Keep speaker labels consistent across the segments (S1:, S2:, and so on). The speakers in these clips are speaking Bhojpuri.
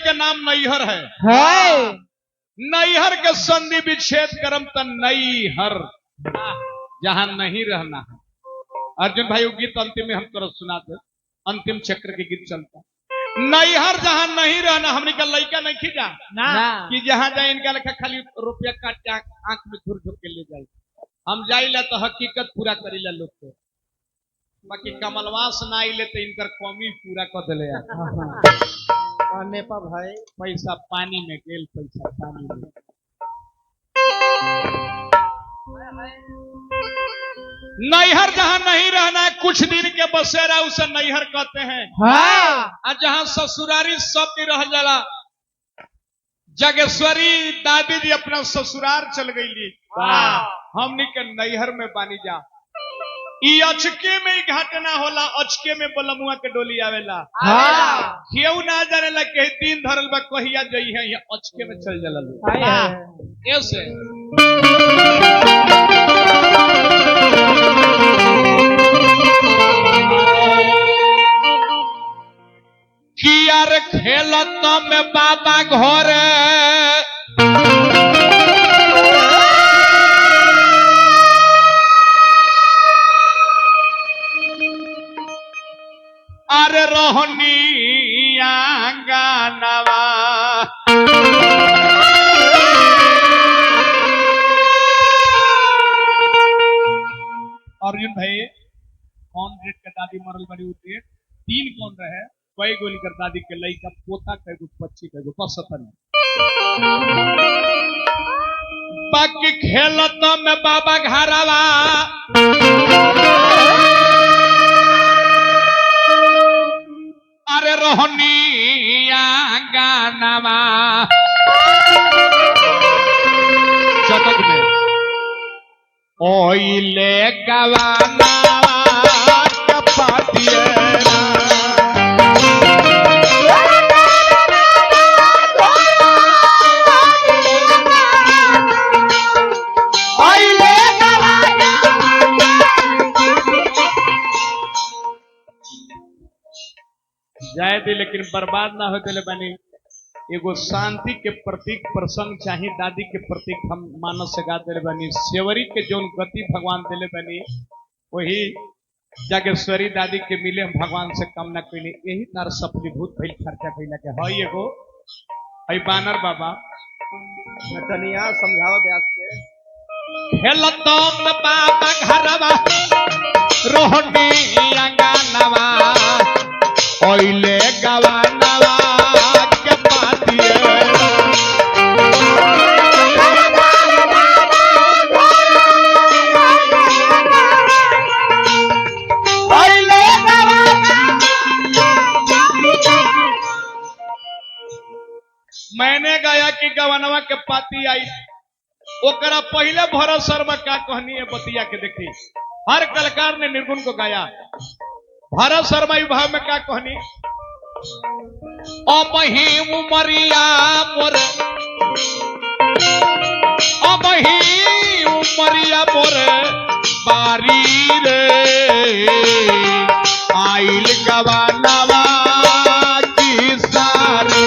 S1: के नाम नैहर है। नैहर के संधि विच्छेद करम त नैहर, जहां नहीं रहना है। अर्जुन भाई गीत अंतिम में हम तुरंत सुना दे, अंतिम चक्र के गीत चलता। नैहर जहां नहीं रहना, हमने का लड़का नहीं खींचा
S2: ना
S1: कि जहां जाए इनका लेखा खाली रुपया काट के आंख में धुर धुर के ले जाए। हम जाइला तो हकीकत पूरा करीला लोग के, बाकी कमलवास ना आइले तो इनकर कमी पूरा कर दिले।
S2: नेपा भाई
S1: पैसा पानी में गेल, पैसा पानी में। नैहर जहां नहीं रहना है, कुछ दिन के बसेरा उसे नैहर कहते हैं। और जहां ससुरारी सब रह जाला। जगेश्वरी दादी जी अपना ससुरार चल गई, हमनी के नैहर में बानी जा। ई अचके में ही घटना होला, अचके में बलमुआ के डोली आवेला। केहू ना जानेला कहीं दिन धरल बा कहिया जई है, ये अचके में चल जाला। ऐसे किया रे खेलत में बाबा घर, अरे रोहनी आंगनवा। अर्जुन भाई कौन रेट के दादी मरल बड़ी उठे, तीन कौन रहे, कई गोली कर दादी के लइका पोता कैगो पच्ची कैगो 75। बाकी खेलत में बाबा घरवा, अरे रोहनी आंगनवा। चटक में ओइले गवाना कपातिए जाए थे, लेकिन बर्बाद ना हो दिले बनी। एगो शांति के प्रतीक प्रसंग चाहिए, दादी के प्रतीक हम मानस से गा दिले बनी। सेवरी के जोन गति भगवान दिले बनी, वही जागेश्वरी दादी के मिले हम भगवान से कामना कैली। यही तार सफलीभूत भइल खर्चा कैला के हई। एगो हई बानर बाबा
S2: तनिया समझावा ब्यास के।
S1: खेलतम बाबा घरवा, रोहनी अंगनवा। ओइले गवानवा के पातिए, ओइले मैंने गाया कि गवानवा के पाती आई। ओकरा पहले भरत शर्मा का कहनी है बतिया के देखी, हर कलाकार ने निर्गुण को गाया। भरत शर्मा विभाग में क्या कहनी, अबही उमरिया मोर, अबही उमरिया मोर बारी रे, आइल गवानवा की सारी।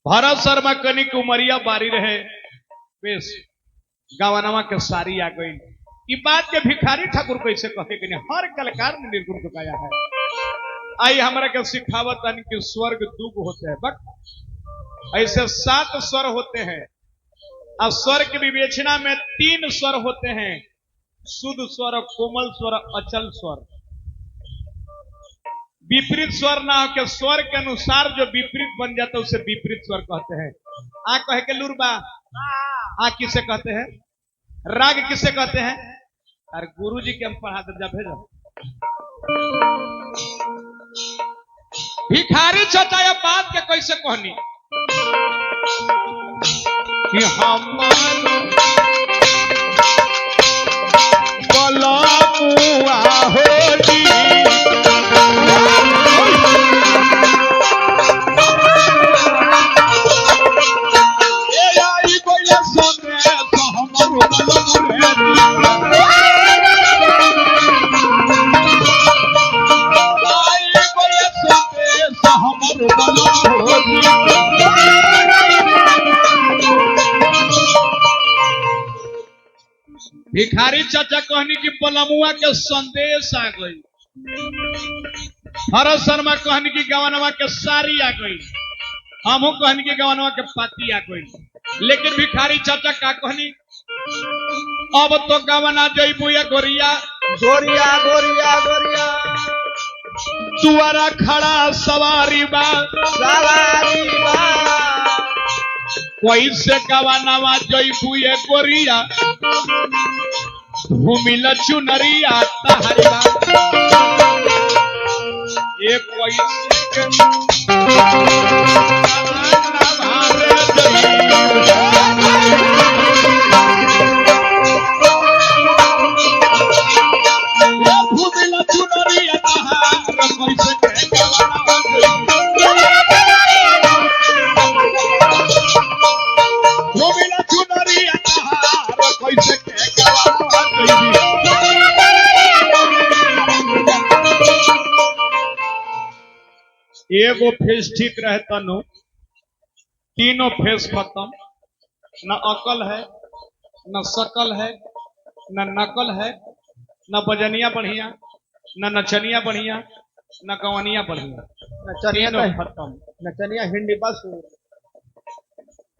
S1: भरत शर्मा कनी की उमरिया बारी रहे, बेस गवानवा के सारी आ गई। ये बात के भिखारी ठाकुर कैसे कहते कि हर कलाकार ने निर्गुण को गाया है। आई हमारा के सिखावत कि स्वर्ग दुग होते हैं, बक ऐसे 7 स्वर होते हैं। और स्वर की विवेचना में 3 स्वर होते हैं, शुद्ध स्वर, कोमल स्वर, अचल स्वर। विपरीत स्वर ना हो के स्वर के अनुसार जो विपरीत बन जाता है उसे विपरीत स्वर कहते हैं। आ कहे के लुरबा, आ किसे कहते हैं? राग किसे कहते हैं? और गुरुजी के हम पढ़ा दे जा भेजो। भिखारी चाचा ये बात के कैसे कहनी कि हम बलमुआ हो जी भिखारी चाचा कहनी कि बलमुआ के संदेश आ गई। भरत शर्मा कहनी कि गवनवा के सारी आ गई। हमू कहनी कि गवनवा के पाती आ गई। लेकिन भिखारी चाचा का कहनी अब तो गवना जइबू या गोरिया
S2: गोरिया गोरिया गोरिया
S1: तुअरा खड़ा सवारी बा
S2: सवारी बा
S1: कैसे गवनवा जइबू ये गोरिया घूमिल चुनरिया तहरी बा ये कैसे एगो फेस ठीक रहे तनु तीनों फेस खत्म। न अकल है न शकल है न नकल है न बजनिया बढ़िया न नचनिया बढ़िया न गवनिया बढ़िया
S2: नचनिया
S1: तीनों
S2: तो
S1: खत्म।
S2: नचनिया हिंदी बस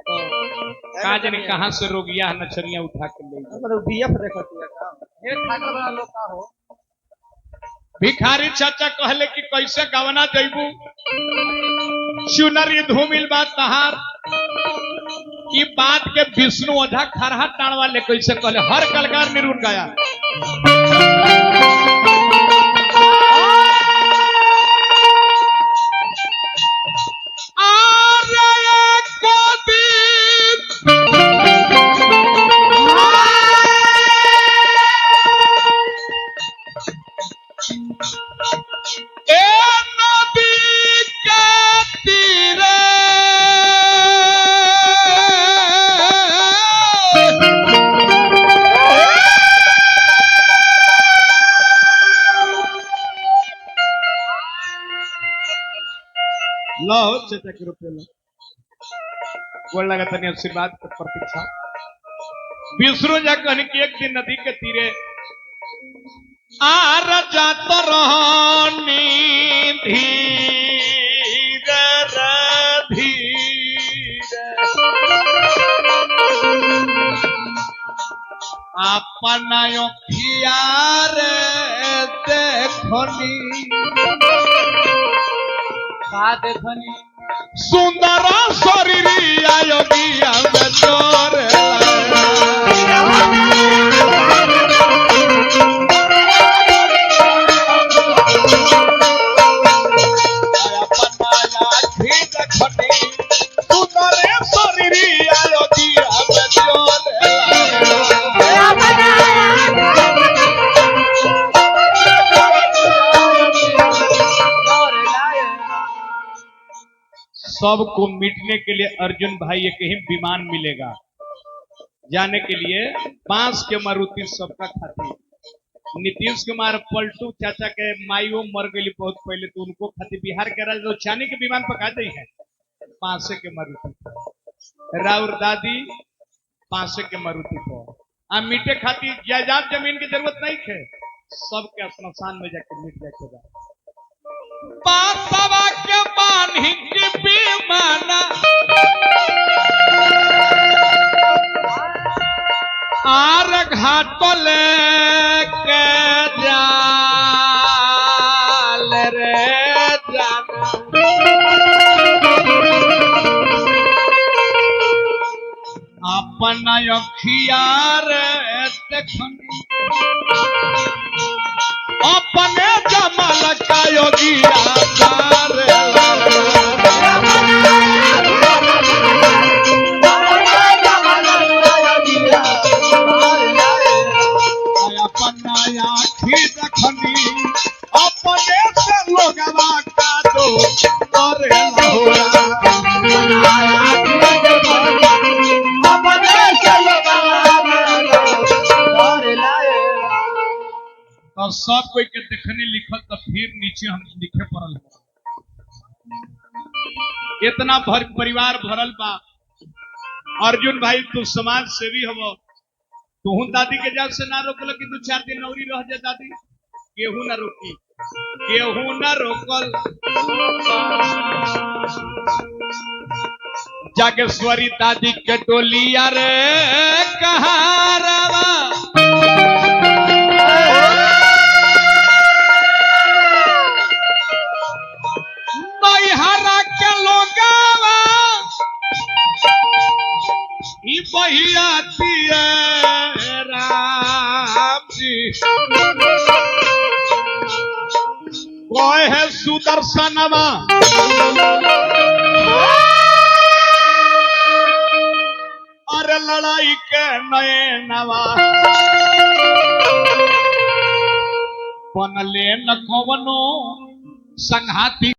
S1: का जाने कहाँ से रोगिया है नचनिया उठा के ले गई।
S2: मतलब बीएफ देखती है का एक खाकर बना लो का हो।
S1: भिखारी चाचा कहले कि कैसे गवना जइबू चुनरी धूमिल बा तहार की बात के विष्णु ओझा खरहा टाणवा ले कैसे कहले हर कलकार निर्गुण गाया। लो चाचा के रुपये लो गोल लगा तनी आशीर्वाद के प्रतीक्षा। विष्णु जा कहनी कि एक दिन नदी के तीरे आर जात रहनी धीरे धीरे अपना अखियार देखनी
S2: देखनी
S1: सुंदर शरीर योगिया में चोर सबको मिटने के लिए अर्जुन भाई एक ही विमान मिलेगा जाने के लिए बांस के मारुति सबका खाती। नीतीश कुमार पलटू चाचा के माइयो मर गई बहुत पहले तो उनको खाती बिहार के राज चानी के विमान पका दी है पांसे के मारुति राउर दादी पांसे के मारुति को आ मीटे खाती जायदाद जमीन की जरूरत नहीं है सबके स्मशान में जाके मिट जाएगा। पासवा के बानी के बेमाना आर घाटल के जाल रे जाना अपना अखियार देखनी अपने जमल का योगिया अपना आखी रखनी अपने से लोगवा का दो करे तो सब कोई के देखने लिखल तो फिर नीचे हम लिखे पड़ल इतना भर परिवार भरल बा। अर्जुन भाई तू समाज सेवी हव तू दादी के जाल से ना रोकल कि 2-4 दिन नौरी रह जा दादी केहू ना रोकी केहू ना रोकल जागेश्वरी दादी के टोलिया रे कहारवा नैहरा के लोगवा ई बहियाती राम जी कोई है सुदर्शनवा अरे लड़ाई के नए नवा बनले न कवनो संघाती